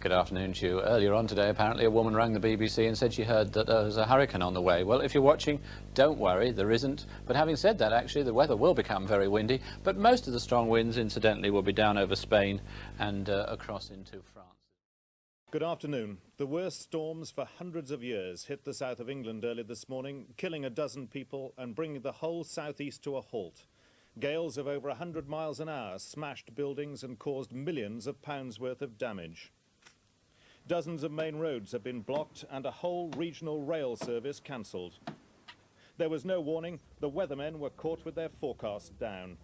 Good afternoon to you. Earlier on today, apparently, a woman rang the BBC and said she heard that there was a hurricane on the way. Well, if you're watching, don't worry, there isn't. But having said that, actually, the weather will become very windy, but most of the strong winds, incidentally, will be down over Spain and across into France. Good afternoon. The worst storms for hundreds of years hit the south of England early this morning, killing a dozen people and bringing the whole southeast to a halt. Gales of over 100 miles an hour smashed buildings and caused millions of pounds worth of damage. Dozens of main roads have been blocked and a whole regional rail service cancelled. There was no warning. The weathermen were caught with their forecast down.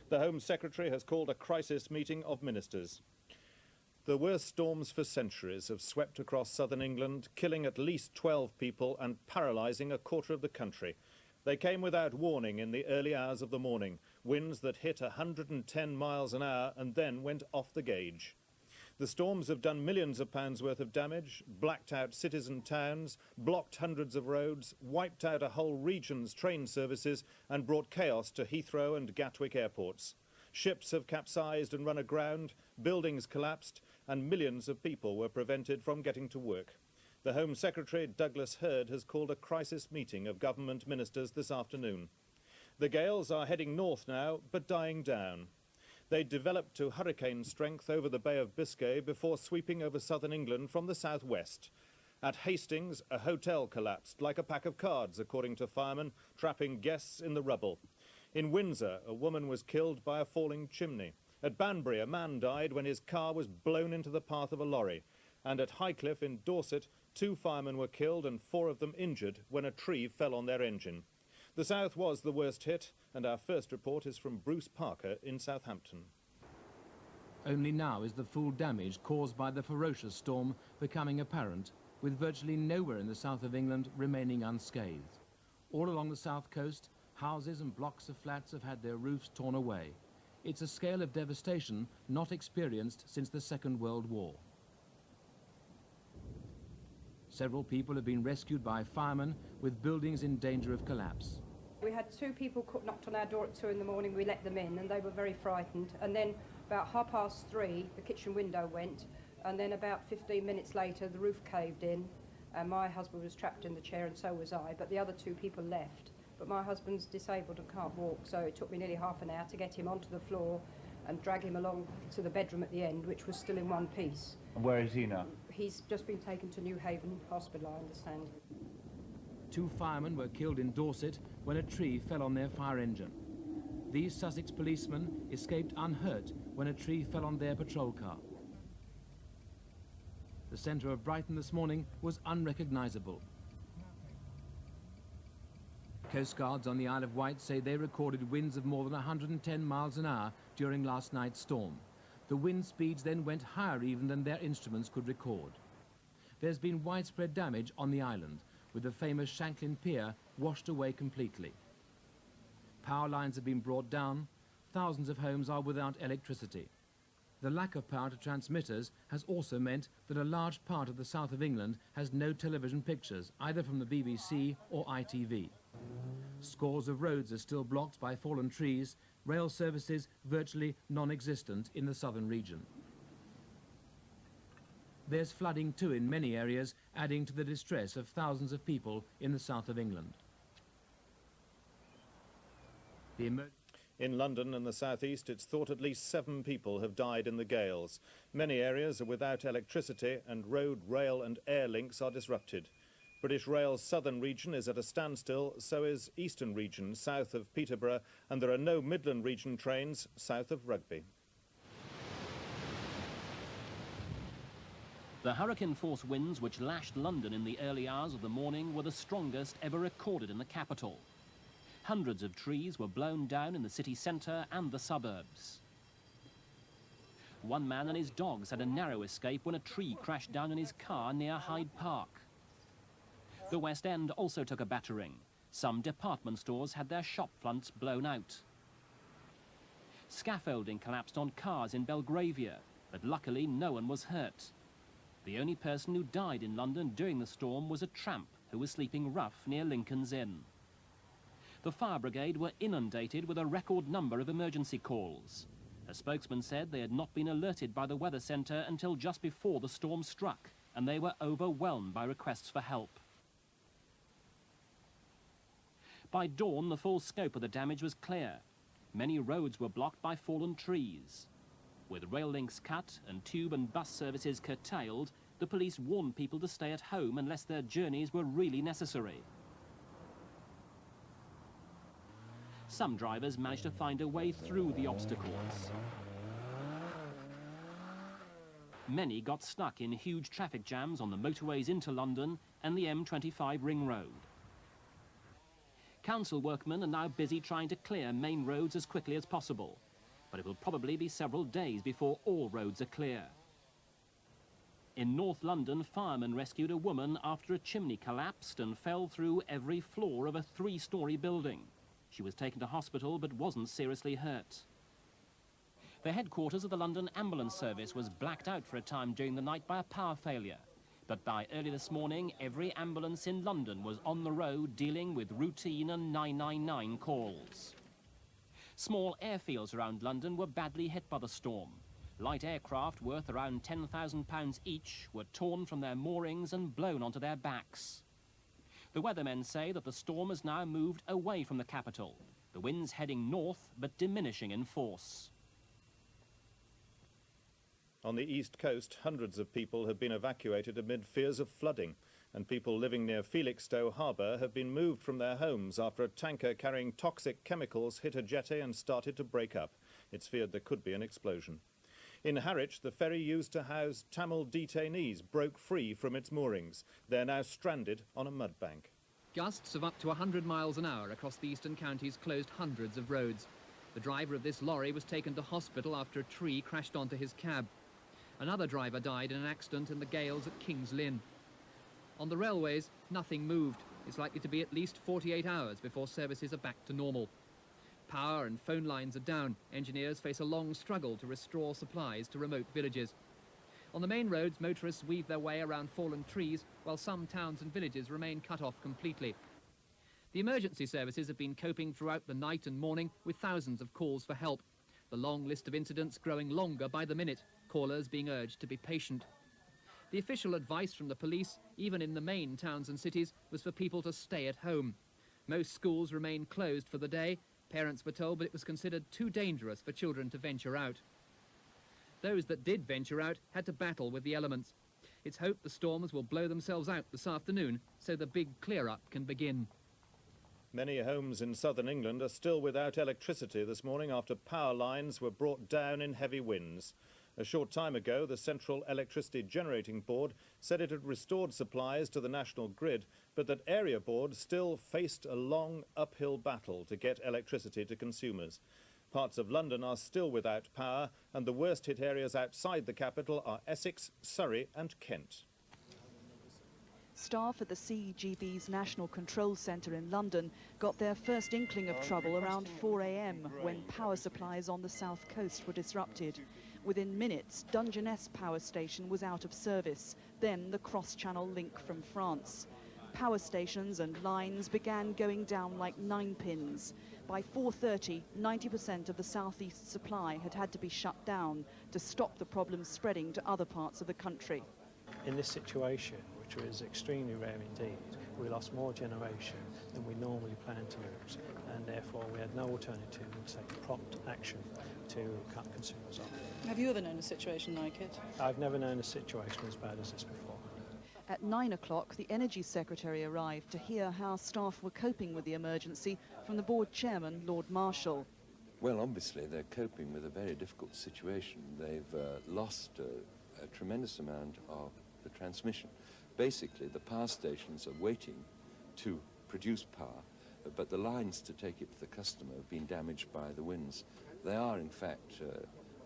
The Home Secretary has called a crisis meeting of ministers. The worst storms for centuries have swept across southern England, killing at least 12 people and paralysing a quarter of the country. They came without warning in the early hours of the morning, winds that hit 110 miles an hour and then went off the gauge. The storms have done millions of pounds worth of damage, blacked out cities and towns, blocked hundreds of roads, wiped out a whole region's train services and brought chaos to Heathrow and Gatwick airports. Ships have capsized and run aground, buildings collapsed, and millions of people were prevented from getting to work. The Home Secretary, Douglas Hurd, has called a crisis meeting of government ministers this afternoon. The gales are heading north now, but dying down. They developed to hurricane strength over the Bay of Biscay before sweeping over southern England from the southwest. At Hastings, a hotel collapsed like a pack of cards, according to firemen, trapping guests in the rubble. In Windsor, a woman was killed by a falling chimney. At Banbury, a man died when his car was blown into the path of a lorry. And at Highcliffe in Dorset, 2 firemen were killed and 4 of them injured when a tree fell on their engine. The south was the worst hit, and our first report is from Bruce Parker in Southampton. Only now is the full damage caused by the ferocious storm becoming apparent, with virtually nowhere in the south of England remaining unscathed. All along the south coast, houses and blocks of flats have had their roofs torn away. It's a scale of devastation not experienced since the Second World War. Several people have been rescued by firemen, with buildings in danger of collapse. We had 2 people knocked on our door at 2 in the morning. We let them in and they were very frightened. And then about 3:30, the kitchen window went. And then about 15 minutes later, the roof caved in. And my husband was trapped in the chair and so was I. But the other 2 people left. But my husband's disabled and can't walk. So it took me nearly half an hour to get him onto the floor and drag him along to the bedroom at the end, which was still in one piece. And where is he now? He's just been taken to New Haven Hospital, I understand. 2 firemen were killed in Dorset when a tree fell on their fire engine. These Sussex policemen escaped unhurt when a tree fell on their patrol car. The centre of Brighton this morning was unrecognisable. Coastguards on the Isle of Wight say they recorded winds of more than 110 miles an hour during last night's storm. The wind speeds then went higher even than their instruments could record. There's been widespread damage on the island, with the famous Shanklin Pier washed away completely. Power lines have been brought down. Thousands of homes are without electricity. The lack of power to transmitters has also meant that a large part of the south of England has no television pictures, either from the BBC or ITV. Scores of roads are still blocked by fallen trees, rail services virtually non-existent in the southern region. There's flooding too in many areas, adding to the distress of thousands of people in the south of England. In London and the southeast, it's thought at least 7 people have died in the gales. Many areas are without electricity and road, rail and air links are disrupted. British Rail's southern region is at a standstill, so is eastern region south of Peterborough, and there are no Midland region trains south of Rugby. The hurricane-force winds which lashed London in the early hours of the morning were the strongest ever recorded in the capital. Hundreds of trees were blown down in the city centre and the suburbs. One man and his dogs had a narrow escape when a tree crashed down on his car near Hyde Park. The West End also took a battering. Some department stores had their shop fronts blown out. Scaffolding collapsed on cars in Belgravia, but luckily no one was hurt. The only person who died in London during the storm was a tramp who was sleeping rough near Lincoln's Inn. The fire brigade were inundated with a record number of emergency calls. A spokesman said they had not been alerted by the weather centre until just before the storm struck, and they were overwhelmed by requests for help. By dawn, the full scope of the damage was clear. Many roads were blocked by fallen trees. With rail links cut and tube and bus services curtailed, the police warned people to stay at home unless their journeys were really necessary. Some drivers managed to find a way through the obstacles. Many got stuck in huge traffic jams on the motorways into London and the M25 ring road. Council workmen are now busy trying to clear main roads as quickly as possible, but it will probably be several days before all roads are clear. In North London, firemen rescued a woman after a chimney collapsed and fell through every floor of a 3-storey building. She was taken to hospital but wasn't seriously hurt. The headquarters of the London Ambulance Service was blacked out for a time during the night by a power failure. But by early this morning, every ambulance in London was on the road dealing with routine and 999 calls. Small airfields around London were badly hit by the storm. Light aircraft worth around £10,000 each were torn from their moorings and blown onto their backs. The weathermen say that the storm has now moved away from the capital. The wind's heading north, but diminishing in force. On the east coast, hundreds of people have been evacuated amid fears of flooding, and people living near Felixstowe harbour have been moved from their homes after a tanker carrying toxic chemicals hit a jetty and started to break up. It's feared there could be an explosion. In Harwich, the ferry used to house Tamil detainees broke free from its moorings. They're now stranded on a mud bank. Gusts of up to 100 miles an hour across the eastern counties closed hundreds of roads. The driver of this lorry was taken to hospital after a tree crashed onto his cab. Another driver died in an accident in the Gales at King's Lynn. On the railways, nothing moved. It's likely to be at least 48 hours before services are back to normal. Power and phone lines are down. Engineers face a long struggle to restore supplies to remote villages. On the main roads, motorists weave their way around fallen trees, while some towns and villages remain cut off completely. The emergency services have been coping throughout the night and morning with thousands of calls for help. The long list of incidents growing longer by the minute, callers being urged to be patient. The official advice from the police, even in the main towns and cities, was for people to stay at home. Most schools remain closed for the day. Parents were told that it was considered too dangerous for children to venture out. Those that did venture out had to battle with the elements. It's hoped the storms will blow themselves out this afternoon so the big clear-up can begin. Many homes in southern England are still without electricity this morning after power lines were brought down in heavy winds. A short time ago, the Central Electricity Generating Board said it had restored supplies to the national grid, but that area boards still faced a long uphill battle to get electricity to consumers. Parts of London are still without power, and the worst hit areas outside the capital are Essex, Surrey and Kent. Staff at the CEGB's National Control Centre in London got their first inkling of trouble around 4 a.m. when power supplies on the south coast were disrupted. Within minutes, Dungeness power station was out of service, then the cross-channel link from France. Power stations and lines began going down like 9 pins. By 4:30, 90% of the southeast supply had to be shut down to stop the problem spreading to other parts of the country. In this situation, which was extremely rare indeed, we lost more generation than we normally plan to lose, and therefore we had no alternative than to take prompt action to cut consumers off. Have you ever known a situation like it? I've never known a situation as bad as this before. At 9 o'clock, the Energy Secretary arrived to hear how staff were coping with the emergency from the board chairman, Lord Marshall. Well, obviously they're coping with a very difficult situation. They've lost a tremendous amount of the transmission. Basically, the power stations are waiting to produce power, but the lines to take it to the customer have been damaged by the winds. They are, in fact,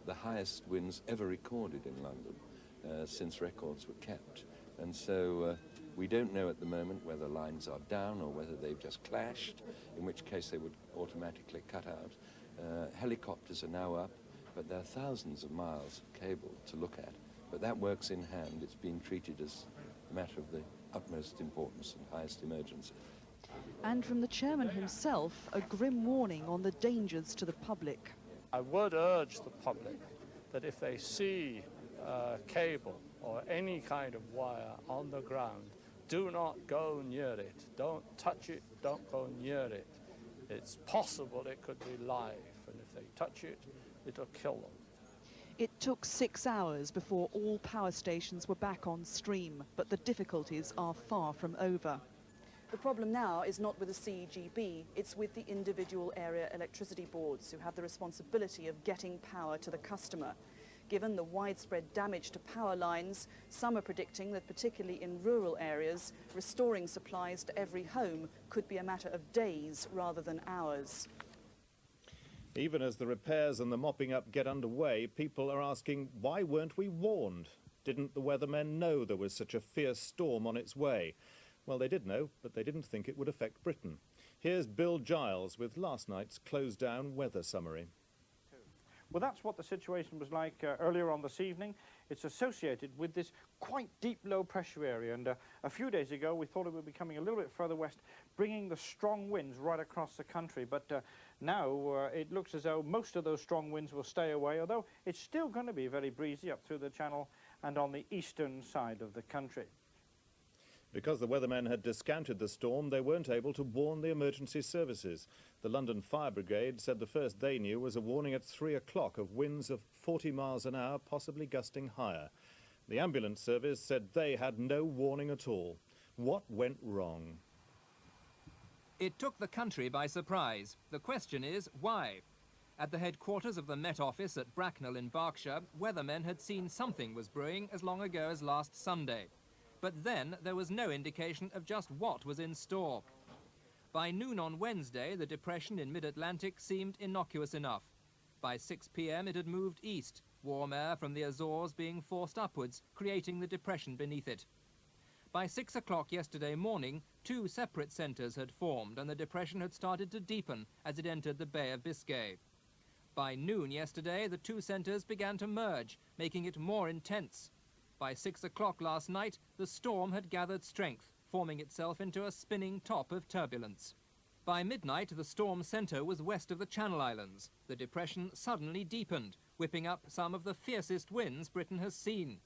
the highest winds ever recorded in London since records were kept. And so we don't know at the moment whether lines are down or whether they've just clashed, in which case they would automatically cut out. Helicopters are now up, but there are thousands of miles of cable to look at. But that works in hand. It's being treated as a matter of the utmost importance and highest emergency. And from the chairman himself, a grim warning on the dangers to the public. I would urge the public that if they see cable or any kind of wire on the ground, do not go near it. Don't touch it, don't go near it. It's possible it could be live, and if they touch it, it'll kill them. It took 6 hours before all power stations were back on stream, but the difficulties are far from over. The problem now is not with the CEGB, it's with the individual area electricity boards who have the responsibility of getting power to the customer. Given the widespread damage to power lines, some are predicting that particularly in rural areas, restoring supplies to every home could be a matter of days rather than hours. Even as the repairs and the mopping up get underway, people are asking, why weren't we warned? Didn't the weathermen know there was such a fierce storm on its way? Well, they did know, but they didn't think it would affect Britain. Here's Bill Giles with last night's closed-down weather summary. Well, that's what the situation was like earlier on this evening. It's associated with this quite deep low-pressure area, and a few days ago we thought it would be coming a little bit further west, bringing the strong winds right across the country. But now it looks as though most of those strong winds will stay away, although it's still going to be very breezy up through the Channel and on the eastern side of the country. Because the weathermen had discounted the storm, they weren't able to warn the emergency services. The London Fire Brigade said the first they knew was a warning at 3 o'clock of winds of 40 miles an hour, possibly gusting higher. The ambulance service said they had no warning at all. What went wrong? It took the country by surprise. The question is, why? At the headquarters of the Met Office at Bracknell in Berkshire, weathermen had seen something was brewing as long ago as last Sunday. But then there was no indication of just what was in store. By noon on Wednesday, the depression in mid-Atlantic seemed innocuous enough. By 6 p.m. it had moved east, warm air from the Azores being forced upwards, creating the depression beneath it. By 6 o'clock yesterday morning, 2 separate centres had formed and the depression had started to deepen as it entered the Bay of Biscay. By noon yesterday, the 2 centres began to merge, making it more intense. By 6 o'clock last night, the storm had gathered strength, forming itself into a spinning top of turbulence. By midnight, the storm centre was west of the Channel Islands. The depression suddenly deepened, whipping up some of the fiercest winds Britain has seen.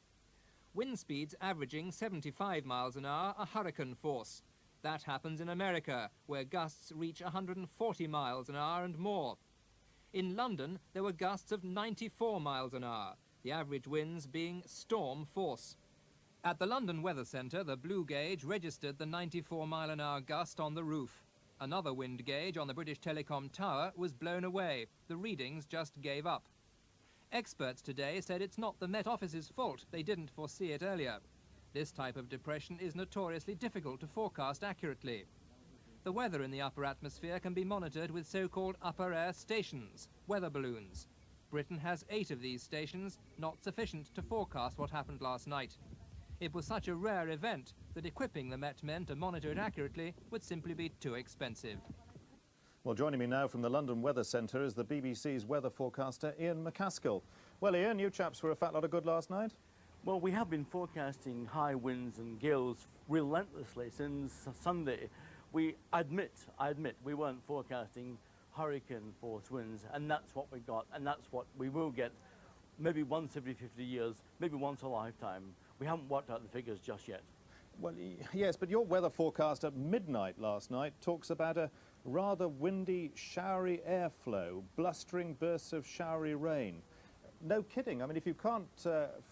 Wind speeds averaging 75 miles an hour are hurricane force. That happens in America, where gusts reach 140 miles an hour and more. In London, there were gusts of 94 miles an hour. The average winds being storm force. At the London Weather Centre, the blue gauge registered the 94-mile-an-hour gust on the roof. Another wind gauge on the British Telecom tower was blown away. The readings just gave up. Experts today said it's not the Met Office's fault. They didn't foresee it earlier. This type of depression is notoriously difficult to forecast accurately. The weather in the upper atmosphere can be monitored with so-called upper air stations, weather balloons. Britain has 8 of these stations, not sufficient to forecast what happened last night. It was such a rare event that equipping the Met men to monitor it accurately would simply be too expensive. Well, joining me now from the London Weather Centre is the BBC's weather forecaster, Ian McCaskill. Well, Ian, you chaps were a fat lot of good last night. Well, we have been forecasting high winds and gales relentlessly since Sunday. I admit, we weren't forecasting hurricane force winds, and that's what we got, and that's what we will get maybe once every 50 years, maybe once a lifetime. We haven't worked out the figures just yet. Well, yes, but your weather forecast at midnight last night talks about a rather windy, showery airflow, blustering bursts of showery rain. No kidding. I mean, if you can't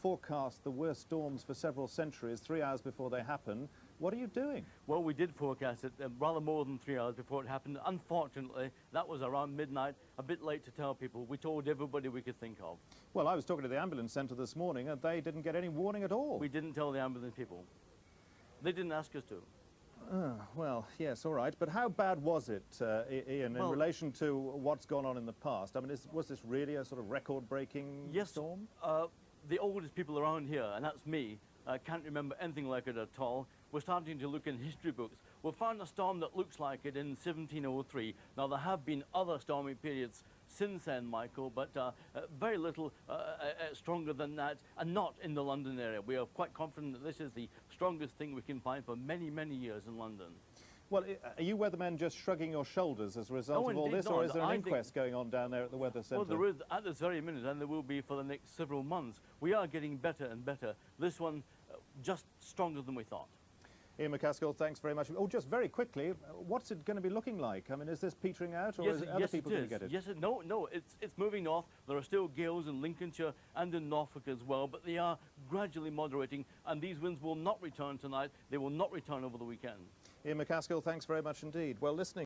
forecast the worst storms for several centuries 3 hours before they happen, what are you doing? Well, we did forecast it rather more than 3 hours before it happened. Unfortunately, that was around midnight, a bit late to tell people. We told everybody we could think of. Well, I was talking to the ambulance centre this morning and they didn't get any warning at all. We didn't tell the ambulance people. They didn't ask us to. Well, yes, all right. But how bad was it, Ian, in relation to what's gone on in the past? I mean, was this really a sort of record-breaking storm? The oldest people around here, and that's me, can't remember anything like it at all. We're starting to look in history books. We'll find a storm that looks like it in 1703. Now, there have been other stormy periods since then, Michael, but very little stronger than that, and not in the London area. We are quite confident that this is the strongest thing we can find for many, many years in London. Well, are you weathermen just shrugging your shoulders as a result of all this, or is there an inquest going on down there at the Weather Centre? Well, there is at this very minute, and there will be for the next several months. We are getting better and better. This one just stronger than we thought. Ian McCaskill, thanks very much. Oh, just very quickly, what's it going to be looking like? I mean, is this petering out, or yes, is other people going to get it? Yes, no, it's moving north. There are still gales in Lincolnshire and in Norfolk as well, but they are gradually moderating, and these winds will not return tonight. They will not return over the weekend. Ian McCaskill, thanks very much indeed. Well, listening